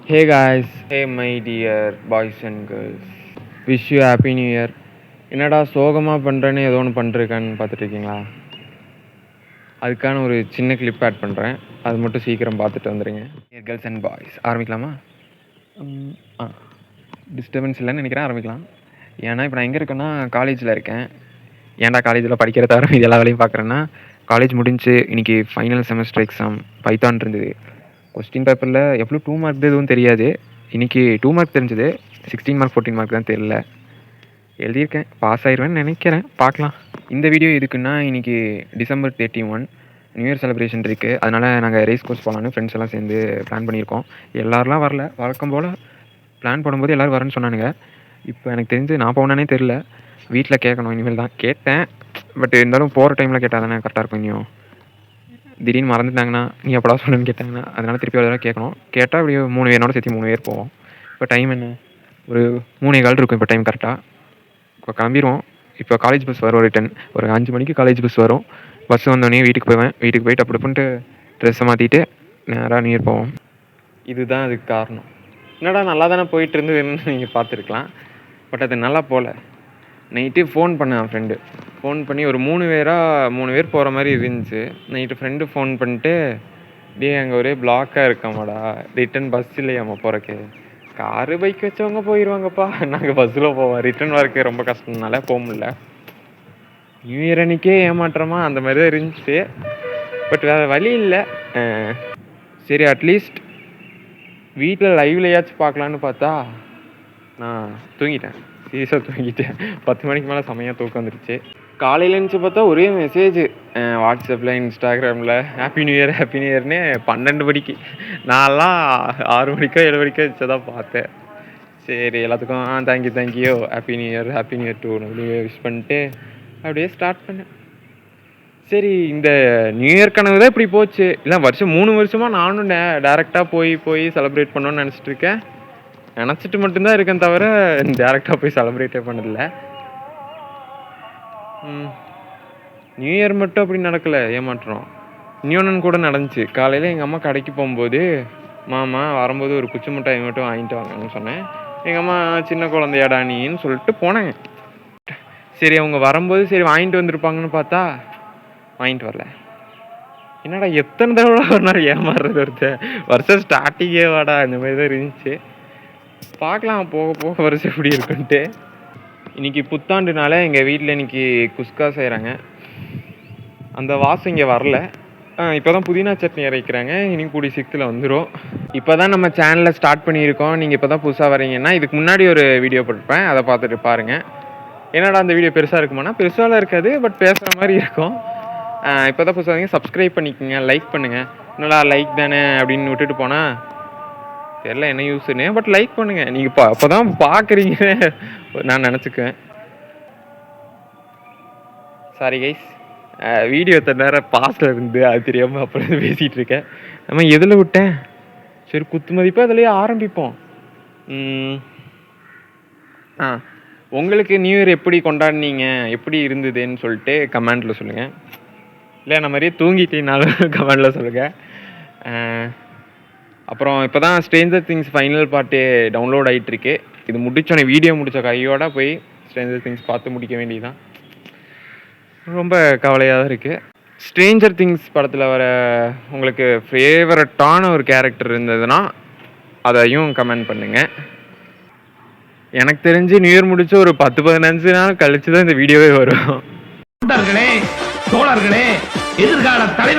Hey guys, hey my dear boys and girls. Wish you happy new year. என்னடா சோகமாக பண்ணுறேன்னு ஏதோ ஒன்று பண்ணிருக்கான்னு பார்த்துட்ருக்கீங்களா? அதுக்கான ஒரு சின்ன கிளிப் ஆட் பண்ணுறேன். அது மட்டும் சீக்கிரம் பார்த்துட்டு வந்துடுங்க. கேர்ள்ஸ் அண்ட் பாய்ஸ் ஆரம்பிக்கலாமா? டிஸ்டர்பன்ஸ் இல்லைன்னு நினைக்கிறேன், ஆரம்பிக்கலாம். ஏன்னா இப்போ நான் எங்கே இருக்கேன்னா காலேஜில் இருக்கேன். ஏன்டா காலேஜில் படிக்கிற தவிர இது எல்லா வேலையும் பார்க்குறேன்னா, காலேஜ் முடிஞ்சு இன்றைக்கி ஃபைனல் செமஸ்டர் எக்ஸாம் பைத்தான் இருந்தது. கொஸ்டின் பேப்பரில் எவ்வளோ 2 மார்க் எதுவும் தெரியாது. இன்றைக்கி 2 மார்க் தெரிஞ்சது, 16 மார்க் 14 மார்க் தான் தெரியல. எழுதியிருக்கேன், பாஸ் ஆயிடுவேன்னு நினைக்கிறேன், பார்க்கலாம். இந்த வீடியோ எதுக்குன்னா, இன்றைக்கி December 31 நியூ இயர் செலிப்ரேஷன் இருக்குது. அதனால் நாங்கள் ரேஸ் கோர்ஸ் போகலான்னு ஃப்ரெண்ட்ஸ் எல்லாம் சேர்ந்து பிளான் பண்ணியிருக்கோம். எல்லோரெலாம் வரல, வழக்கம் போல் பிளான் பண்ணும்போது எல்லோரும் வரேன்னு சொன்னானுங்க. இப்போ எனக்கு தெரிஞ்சு நான் போனானே தெரில, வீட்டில் கேட்கணும். இனிமேல் தான் கேட்டேன், பட் இருந்தாலும் போகிற டைமில் கேட்டால் தானே கரெக்டாக இருக்கும். இன்னும் திடீர்னு மறந்துட்டாங்கன்னா நீ எப்படா சொல்லணும்னு கேட்டாங்கன்னா, அதனால் திருப்பி ஒரு தடவை கேட்கணும். கேட்டால் அப்படியே 3 பேரோட சேர்த்து 3 பேர் போவோம். இப்போ டைம் என்ன, ஒரு 3:15 இருக்கும் இப்போ டைம் கரெக்டாக. இப்போ கிளம்பிடுவோம். இப்போ காலேஜ் பஸ் வரும், ஒரு 5 மணிக்கு காலேஜ் பஸ் வரும். பஸ் வந்தோடனே வீட்டுக்கு போவேன். வீட்டுக்கு போயிட்டு அப்படி பண்ணிட்டு ட்ரெஸ்ஸை மாற்றிட்டு நேராக நியூ இயர் போவோம். இதுதான் அதுக்கு காரணம். என்னடா நல்லா தானே போயிட்டு இருந்ததுன்னு நீங்கள் பார்த்துருக்கலாம், பட் அது நல்லா போகல. நைட்டு ஃபோன் பண்ணேன் ஃப்ரெண்டு, ஃபோன் பண்ணி ஒரு 3 பேர் போகிற மாதிரி இருந்துச்சு. நைட்டு ஃப்ரெண்டு ஃபோன் பண்ணிட்டு, டே அங்கே ஒரே பிளாக்காக இருக்காமாடா, ரிட்டன் பஸ் இல்லையாம்மா போகிறக்கு. காரு பைக் வச்சவங்க போயிடுவாங்கப்பா, நாங்கள் பஸ்ஸில் போவோம். ரிட்டன் வரக்கு ரொம்ப கஷ்டம்னால போக முடியல. நியூ இயர் அன்றைக்கே ஏமாற்றமா அந்த மாதிரி தான் இருந்துச்சு, பட் வேறு வழி இல்லை. சரி, அட்லீஸ்ட் வீட்டில் லைவ்லையாச்சும் பார்க்கலான்னு பார்த்தா நான் தூங்கிட்டேன். சீரியஸாக தூங்கிட்டேன். 10 மணிக்கு மேலே செமையாக தூக்கம் வந்துடுச்சு. காலையில் இருந்துச்சு பார்த்தா ஒரே மெசேஜ் வாட்ஸ்அப்பில், இன்ஸ்டாகிராமில் happy new year happy new இயர்னு 12 மணிக்கு. நான்லாம் 6 மணிக்கோ 7 மணிக்கோ வச்சுதான் பார்த்தேன். சரி, எல்லாத்துக்கும் thank you happy new year too அப்படியே விஷ் பண்ணிட்டு அப்படியே ஸ்டார்ட் பண்ணேன். சரி, இந்த நியூ இயர் கனவு தான் இப்படி போச்சு. இல்லை 3 வருஷமாக நானும் டேரெக்டாக போய் செலிப்ரேட் பண்ணணும்னு நினச்சிட்டு இருக்கேன். நினச்சிட்டு மட்டும்தான் இருக்கேன் தவிர டேரெக்டாக போய் செலிப்ரேட்டே பண்ணதில்லை. நியூ இயர் மட்டும் அப்படி நடக்கலை, ஏமாற்றம். இன்னொன்று கூட நடந்துச்சு. காலையில் எங்கள் அம்மா கடைக்கு போகும்போது, மாமா வரும்போது ஒரு குச்சி மிட்டாய் மட்டும் வாங்கிட்டு வாங்கன்னு சொன்னேன். எங்கள் அம்மா சின்ன குழந்தையாடா நீன்னு சொல்லிட்டு போனாங்க. சரி, அவங்க வரும்போது சரி வாங்கிட்டு வந்திருப்பாங்கன்னு பார்த்தா வாங்கிட்டு வரல. என்னடா எத்தனை தடவை ஒரு நாள் ஏமாறுறது ஒருத்தர், வருஷம் ஸ்டார்டிங்கே வாடா, இந்த மாதிரி தான் இருந்துச்சு. பார்க்கலாம் போக போக வருஷம் எப்படி இருக்குன்ட்டு. இன்றைக்கி புத்தாண்டுனால எங்கள் வீட்டில் இன்றைக்கி குஸ்கா செய்கிறாங்க. அந்த வாசம் இங்கே வரல. இப்போ தான் புதினா சட்னி அரைக்கிறாங்க. இன்னைக்கு கூடி 6th வந்துடும். இப்போ தான் நம்ம சேனலில் ஸ்டார்ட் பண்ணியிருக்கோம். நீங்கள் இப்போ தான் புதுசாக வரீங்கன்னா இதுக்கு முன்னாடி ஒரு வீடியோ போட்டிருப்பேன், அதை பார்த்துட்டு பாருங்கள். என்னடா அந்த வீடியோ பெருசாக இருக்குமானா, பெருசாலாம் இருக்காது, பட் பேசுகிற மாதிரி இருக்கும். இப்போ தான் புதுசாக வரீங்க, சப்ஸ்கிரைப் பண்ணிக்கோங்க, லைக் பண்ணுங்கள். என்னடா லைக் தானே அப்படின்னு விட்டுட்டு போனால் தெரியல என்ன யூஸுன்னு, பட் லைக் பண்ணுங்கள். நீங்கள் அப்போ தான் பார்க்குறீங்கன்னு நான் நினச்சிக்குவேன். சாரி கைஸ், வீடியோ எத்தனை நேரம் பாஸ்டில் இருந்து அது தெரியாமல் அப்புறம் பேசிகிட்டு இருக்கேன். நம்ம எதில் விட்டேன்? சரி, குத்து மதிப்பாக அதுலேயே ஆரம்பிப்போம். உங்களுக்கு நியூ இயர் எப்படி கொண்டாடினீங்க, எப்படி இருந்ததுன்னு சொல்லிட்டு கமெண்டில் சொல்லுங்கள். இல்லை நான் மாதிரியே தூங்கிட்டேனாலும் கமெண்டில் சொல்லுங்கள். அப்புறம் இப்போ தான் Stranger things final part download ஆகிட்டுருக்கு. இது முடித்தோன்னே வீடியோ முடித்த கையோட போய் ஸ்ட்ரேஞ்சர் திங்ஸ் பார்த்து முடிக்க வேண்டியதுதான். ரொம்ப கவலையாக தான் இருக்குது. ஸ்ட்ரேஞ்சர் திங்ஸ் படத்தில் வர உங்களுக்கு ஃபேவரட்டான ஒரு கேரக்டர் இருந்ததுன்னா அதையும் கமெண்ட் பண்ணுங்கள். எனக்கு தெரிஞ்சு நியூ இயர் முடிச்சு ஒரு 10-15 நாள் கழிச்சு தான் இந்த வீடியோவே வரும். தோழர்களே, எதிர்கால தலைவர்